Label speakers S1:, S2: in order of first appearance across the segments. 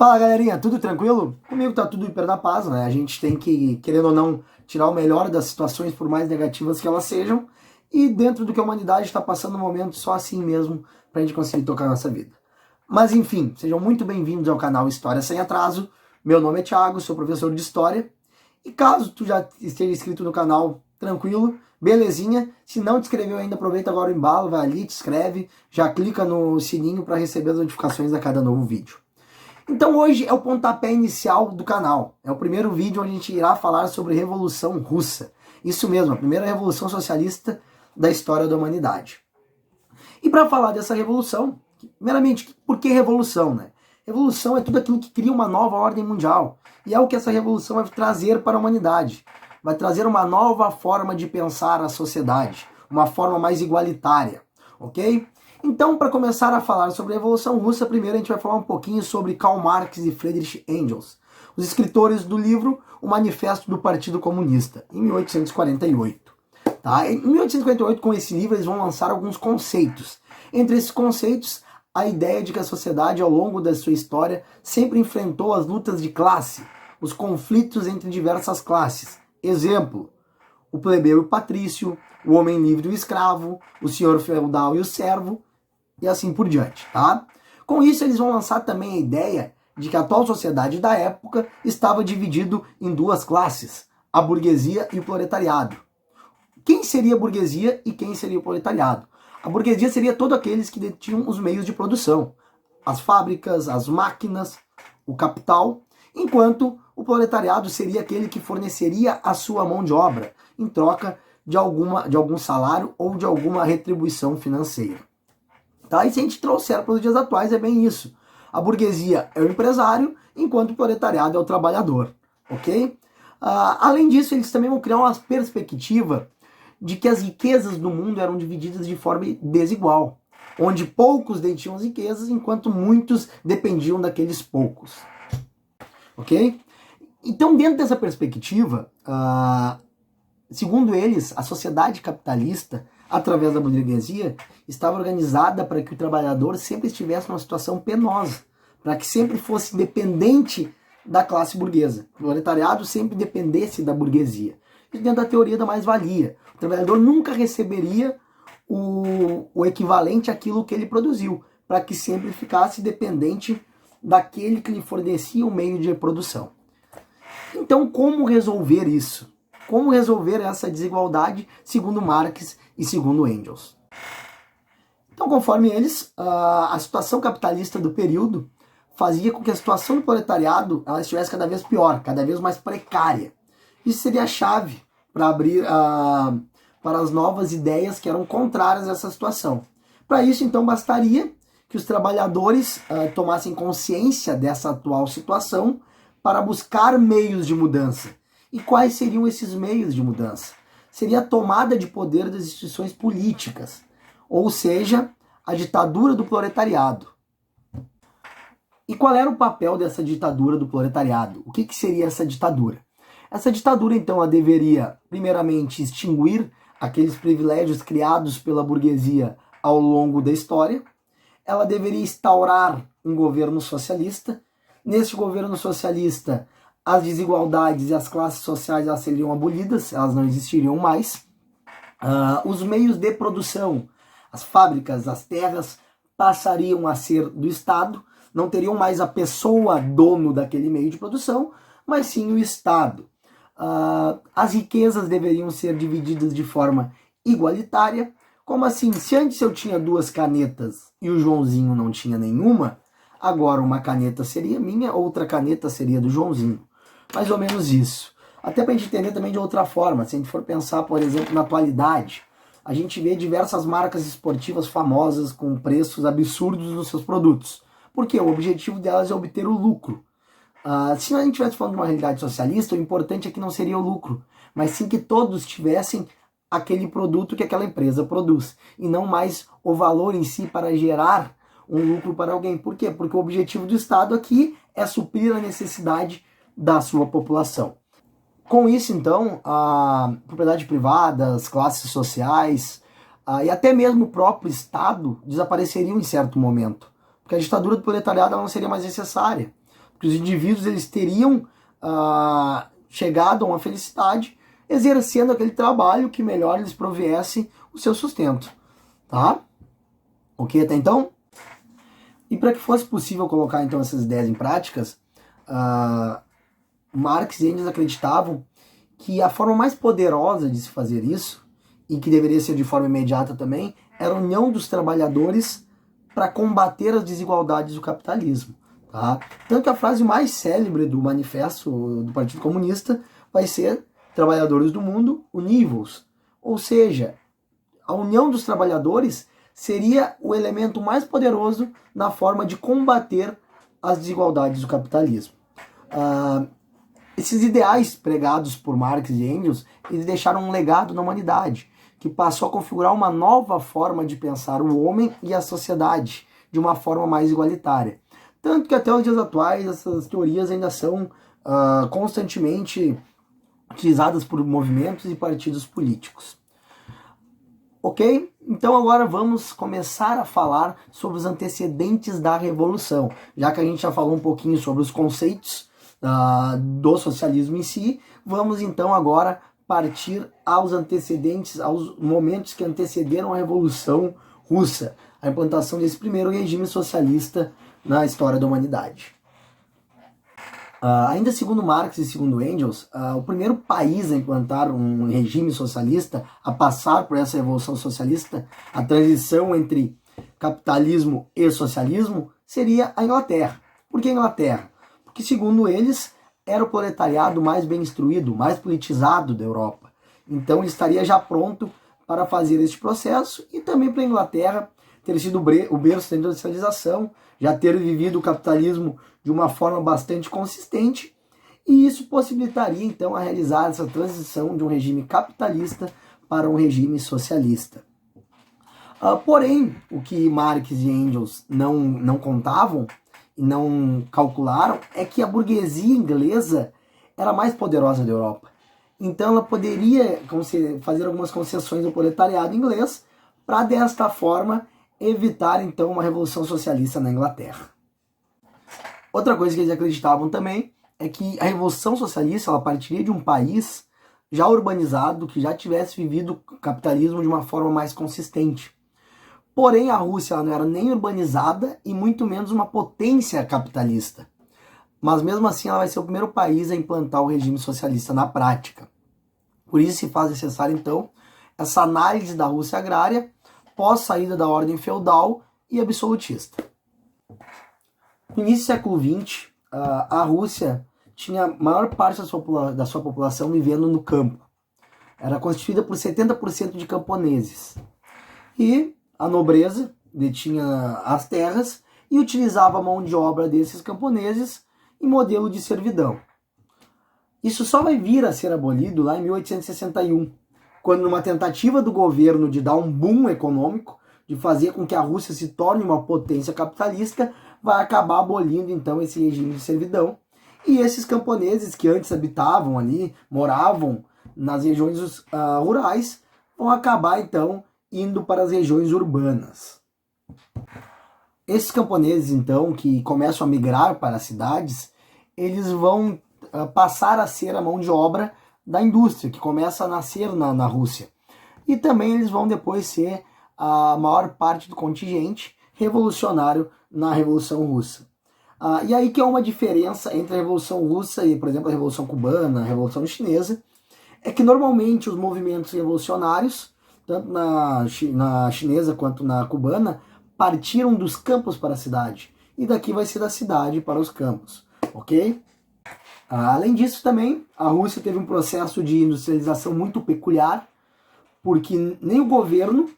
S1: Fala galerinha, tudo tranquilo? Comigo tá tudo hiper na paz, né? A gente tem que, querendo ou não, tirar o melhor das situações, por mais negativas que elas sejam, e dentro do que a humanidade está passando no momento, só assim mesmo, pra gente conseguir tocar a nossa vida. Mas enfim, sejam muito bem-vindos ao canal História Sem Atraso. Meu nome é Thiago, sou professor de História, e caso tu já esteja inscrito no canal, tranquilo, belezinha. Se não te inscreveu ainda, aproveita agora o embalo, vai ali, te inscreve, já clica no sininho para receber as notificações a cada novo vídeo. Então hoje é o pontapé inicial do canal. É o primeiro vídeo onde a gente irá falar sobre Revolução Russa. Isso mesmo, a primeira revolução socialista da história da humanidade. E para falar dessa revolução, primeiramente, por que revolução, né? Revolução é tudo aquilo que cria uma nova ordem mundial. E é o que essa revolução vai trazer para a humanidade. Vai trazer uma nova forma de pensar a sociedade, uma forma mais igualitária, ok? Então, para começar a falar sobre a Revolução Russa, primeiro a gente vai falar um pouquinho sobre Karl Marx e Friedrich Engels, os escritores do livro O Manifesto do Partido Comunista, em 1848. Tá? Em 1848, com esse livro, eles vão lançar alguns conceitos. Entre esses conceitos, a ideia de que a sociedade, ao longo da sua história, sempre enfrentou as lutas de classe, os conflitos entre diversas classes. Exemplo, o plebeu e o patrício, o homem livre e o escravo, o senhor feudal e o servo, e assim por diante, tá? Com isso, eles vão lançar também a ideia de que a atual sociedade da época estava dividido em duas classes, a burguesia e o proletariado. Quem seria a burguesia e quem seria o proletariado? A burguesia seria todos aqueles que detinham os meios de produção, as fábricas, as máquinas, o capital, enquanto o proletariado seria aquele que forneceria a sua mão de obra em troca de algum salário ou de alguma retribuição financeira. Tá? E se a gente trouxer para os dias atuais, é bem isso. A burguesia é o empresário, enquanto o proletariado é o trabalhador. Ok? Além disso, eles também vão criar uma perspectiva de que as riquezas do mundo eram divididas de forma desigual, onde poucos detinham as riquezas, enquanto muitos dependiam daqueles poucos. Ok? Então, dentro dessa perspectiva, segundo eles, a sociedade capitalista, através da burguesia, estava organizada para que o trabalhador sempre estivesse numa situação penosa, para que sempre fosse dependente da classe burguesa. O proletariado sempre dependesse da burguesia. Isso dentro da teoria da mais-valia. O trabalhador nunca receberia o equivalente àquilo que ele produziu, para que sempre ficasse dependente daquele que lhe fornecia o meio de produção. Então, como resolver isso? Como resolver essa desigualdade, segundo Marx e segundo Engels? Então, conforme eles, a situação capitalista do período fazia com que a situação do proletariado ela estivesse cada vez pior, cada vez mais precária. Isso seria a chave para abrir para as novas ideias que eram contrárias a essa situação. Para isso, então, bastaria que os trabalhadores tomassem consciência dessa atual situação para buscar meios de mudança. E quais seriam esses meios de mudança? Seria a tomada de poder das instituições políticas, ou seja, a ditadura do proletariado. E qual era o papel dessa ditadura do proletariado? O que seria essa ditadura? Essa ditadura, então, ela deveria, primeiramente, extinguir aqueles privilégios criados pela burguesia ao longo da história. Ela deveria instaurar um governo socialista. Nesse governo socialista, as desigualdades e as classes sociais elas seriam abolidas, elas não existiriam mais. Os meios de produção, as fábricas, as terras, passariam a ser do Estado, não teriam mais a pessoa dono daquele meio de produção, mas sim o Estado. As riquezas deveriam ser divididas de forma igualitária. Como assim? Se antes eu tinha 2 canetas e o Joãozinho não tinha nenhuma, agora uma caneta seria minha, outra caneta seria do Joãozinho. Mais ou menos isso. Até para a gente entender também de outra forma, se a gente for pensar, por exemplo, na atualidade, a gente vê diversas marcas esportivas famosas com preços absurdos nos seus produtos. Porque o objetivo delas é obter o lucro. Se a gente estivesse falando de uma realidade socialista, o importante é que não seria o lucro, mas sim que todos tivessem aquele produto que aquela empresa produz, e não mais o valor em si para gerar um lucro para alguém. Por quê? Porque o objetivo do Estado aqui é suprir a necessidade da sua população. Com isso, então, a propriedade privada, as classes sociais e até mesmo o próprio Estado desapareceriam em certo momento, porque a ditadura do proletariado ela não seria mais necessária. que os indivíduos eles teriam chegado a uma felicidade exercendo aquele trabalho que melhor lhes proviesse o seu sustento, tá? Ok até então? E para que fosse possível colocar então essas ideias em práticas, Marx e Engels acreditavam que a forma mais poderosa de se fazer isso, e que deveria ser de forma imediata também, era a união dos trabalhadores para combater as desigualdades do capitalismo. Tá? Tanto que a frase mais célebre do manifesto do Partido Comunista vai ser: trabalhadores do mundo, univos. Ou seja, a união dos trabalhadores seria o elemento mais poderoso na forma de combater as desigualdades do capitalismo. Esses ideais pregados por Marx e Engels, eles deixaram um legado na humanidade, que passou a configurar uma nova forma de pensar o homem e a sociedade, de uma forma mais igualitária. Tanto que até os dias atuais essas teorias ainda são constantemente utilizadas por movimentos e partidos políticos. Ok? Então agora vamos começar a falar sobre os antecedentes da Revolução. Já que a gente já falou um pouquinho sobre os conceitos do socialismo em si, vamos então agora partir aos antecedentes, aos momentos que antecederam a Revolução Russa, a implantação desse primeiro regime socialista na história da humanidade. Ainda segundo Marx e segundo Engels, o primeiro país a implantar um regime socialista, a passar por essa revolução socialista, a transição entre capitalismo e socialismo, seria a Inglaterra. Por que a Inglaterra? Porque, segundo eles, era o proletariado mais bem instruído, mais politizado da Europa. Então ele estaria já pronto para fazer este processo, e também para a Inglaterra ter sido o berço da industrialização, já ter vivido o capitalismo de uma forma bastante consistente, e isso possibilitaria então a realizar essa transição de um regime capitalista para um regime socialista. Porém, o que Marx e Engels não contavam e não calcularam é que a burguesia inglesa era a mais poderosa da Europa. Então ela poderia fazer algumas concessões ao proletariado inglês para desta forma evitar então uma revolução socialista na Inglaterra. Outra coisa que eles acreditavam também é que a revolução socialista ela partiria de um país já urbanizado, que já tivesse vivido o capitalismo de uma forma mais consistente. Porém, a Rússia ela não era nem urbanizada e muito menos uma potência capitalista. Mas mesmo assim ela vai ser o primeiro país a implantar o regime socialista na prática. Por isso se faz necessário então essa análise da Rússia agrária pós saída da ordem feudal e absolutista. No início do século XX, a Rússia tinha a maior parte da sua população vivendo no campo. Era constituída por 70% de camponeses. E a nobreza detinha as terras e utilizava a mão de obra desses camponeses em modelo de servidão. Isso só vai vir a ser abolido lá em 1861, quando numa tentativa do governo de dar um boom econômico, de fazer com que a Rússia se torne uma potência capitalista, vai acabar abolindo então esse regime de servidão. E esses camponeses que antes habitavam ali, moravam nas regiões rurais, vão acabar então indo para as regiões urbanas. Esses camponeses então que começam a migrar para as cidades, eles vão passar a ser a mão de obra da indústria, que começa a nascer na Rússia. E também eles vão depois ser a maior parte do contingente revolucionário na Revolução Russa. E aí que é uma diferença entre a Revolução Russa e, por exemplo, a Revolução Cubana, a Revolução Chinesa, é que normalmente os movimentos revolucionários, tanto na chinesa quanto na cubana, partiram dos campos para a cidade. E daqui vai ser da cidade para os campos, ok? Além disso também, a Rússia teve um processo de industrialização muito peculiar, porque nem o governo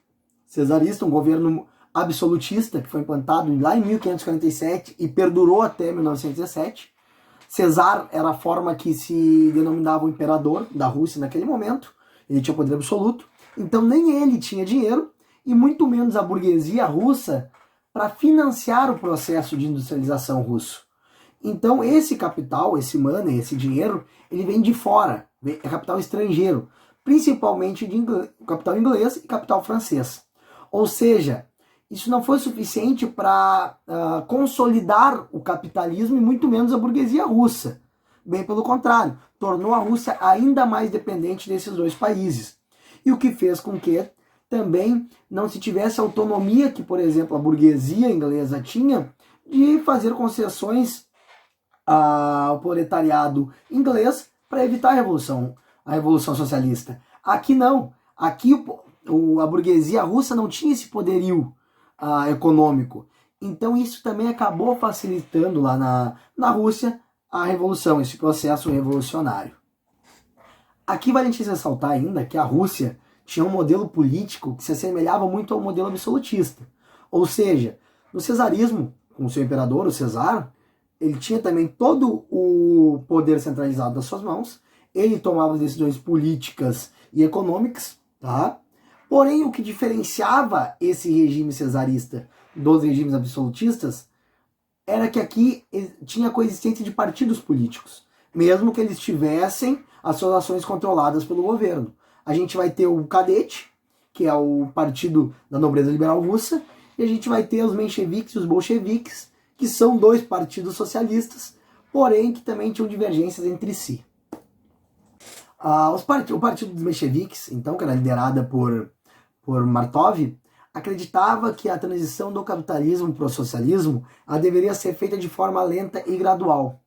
S1: cesarista, um governo absolutista, que foi implantado lá em 1547 e perdurou até 1917. Cesar era a forma que se denominava o imperador da Rússia naquele momento, ele tinha poder absoluto, então nem ele tinha dinheiro, e muito menos a burguesia russa, para financiar o processo de industrialização russo. Então esse capital, esse money, esse dinheiro, ele vem de fora, é capital estrangeiro, principalmente de capital inglês e capital francês. Ou seja, isso não foi suficiente para consolidar o capitalismo e muito menos a burguesia russa. Bem pelo contrário, tornou a Rússia ainda mais dependente desses dois países. E o que fez com que também não se tivesse a autonomia que, por exemplo, a burguesia inglesa tinha de fazer concessões ao proletariado inglês para evitar a revolução socialista. Aqui não. Aqui a burguesia russa não tinha esse poderio econômico. Então isso também acabou facilitando lá na Rússia a revolução, esse processo revolucionário. Aqui vale a gente ressaltar ainda que a Rússia tinha um modelo político que se assemelhava muito ao modelo absolutista. Ou seja, no cesarismo, com o seu imperador, o Cesar, ele tinha também todo o poder centralizado nas suas mãos, ele tomava as decisões políticas e econômicas, tá? Porém, o que diferenciava esse regime cesarista dos regimes absolutistas era que aqui tinha a coexistência de partidos políticos, mesmo que eles tivessem as suas ações controladas pelo governo. A gente vai ter o Cadete, que é o partido da nobreza liberal russa, e a gente vai ter os mencheviques e os bolcheviques, que são dois partidos socialistas, porém que também tinham divergências entre si. O partido dos mencheviques, então, que era liderada por Martov, acreditava que a transição do capitalismo para o socialismo deveria ser feita de forma lenta e gradual.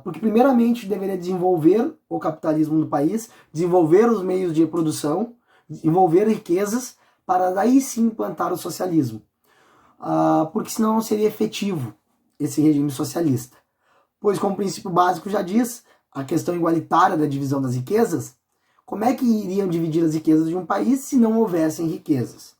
S1: Porque primeiramente deveria desenvolver o capitalismo no país, desenvolver os meios de produção, desenvolver riquezas, para daí sim implantar o socialismo. Porque senão não seria efetivo esse regime socialista. Pois, como princípio básico já diz, a questão igualitária da divisão das riquezas, como é que iriam dividir as riquezas de um país se não houvessem riquezas?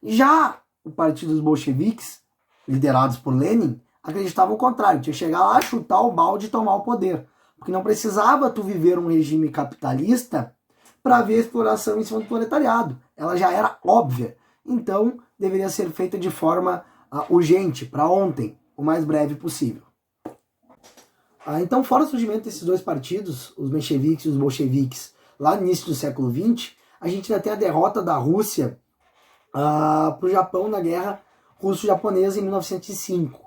S1: Já o partido dos bolcheviques, liderados por Lenin, acreditavam o contrário, tinha que chegar lá, chutar o balde e tomar o poder. Porque não precisava tu viver um regime capitalista para ver a exploração em cima do proletariado. Ela já era óbvia. Então, deveria ser feita de forma urgente, para ontem, o mais breve possível. Então, fora o surgimento desses dois partidos, os mencheviques e os bolcheviques, lá no início do século XX, a gente ainda tem a derrota da Rússia para o Japão na Guerra Russo-Japonesa em 1905,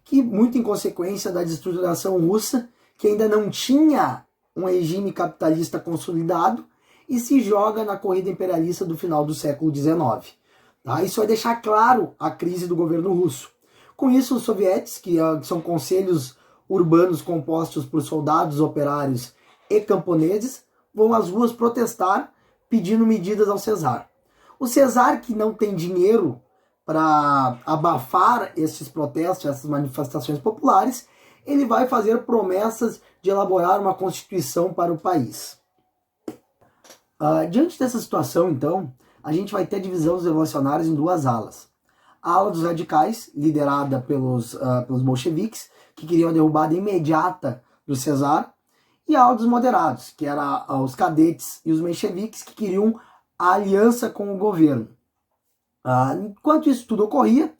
S1: que muito em consequência da destruturação russa, que ainda não tinha um regime capitalista consolidado, e se joga na corrida imperialista do final do século XIX. Tá? Isso vai deixar claro a crise do governo russo. Com isso, os sovietes, que são conselhos urbanos compostos por soldados, operários e camponeses, vão às ruas protestar pedindo medidas ao Cesar. O Cesar, que não tem dinheiro para abafar esses protestos, essas manifestações populares, ele vai fazer promessas de elaborar uma constituição para o país. Diante dessa situação, então, a gente vai ter a divisão dos revolucionários em duas alas. A ala dos radicais, liderada pelos bolcheviques, que queriam a derrubada imediata do Cesar, e a ala dos moderados, que eram os cadetes e os mencheviques, que queriam a aliança com o governo. Enquanto isso tudo ocorria,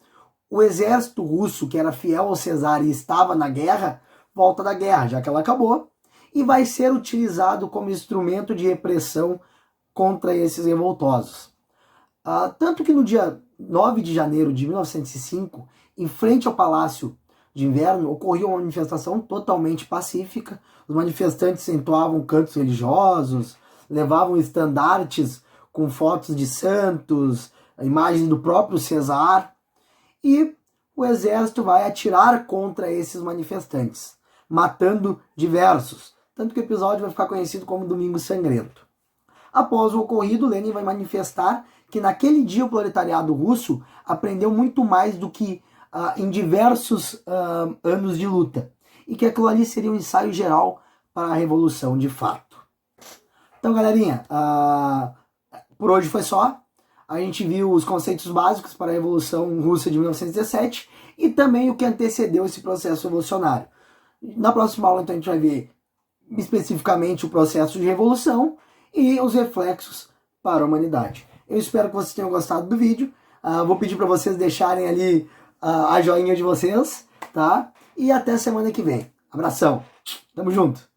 S1: o exército russo, que era fiel ao Cesar e estava na guerra, volta da guerra, já que ela acabou, e vai ser utilizado como instrumento de repressão contra esses revoltosos. Tanto que no dia 9 de janeiro de 1905, em frente ao Palácio de Inverno, ocorreu uma manifestação totalmente pacífica. Os manifestantes entoavam cantos religiosos, levavam estandartes com fotos de santos, imagens do próprio Cesar, e o exército vai atirar contra esses manifestantes, matando diversos. Tanto que o episódio vai ficar conhecido como Domingo Sangrento. Após o ocorrido, Lenin vai manifestar que naquele dia o proletariado russo aprendeu muito mais do que em diversos anos de luta, e que aquilo ali seria um ensaio geral para a revolução de fato. Então, galerinha, por hoje foi só. A gente viu os conceitos básicos para a Revolução Russa de 1917 e também o que antecedeu esse processo revolucionário. Na próxima aula, então, a gente vai ver especificamente o processo de revolução e os reflexos para a humanidade. Eu espero que vocês tenham gostado do vídeo. Vou pedir para vocês deixarem ali a joinha de vocês, tá? E até semana que vem. Abração. Tamo junto.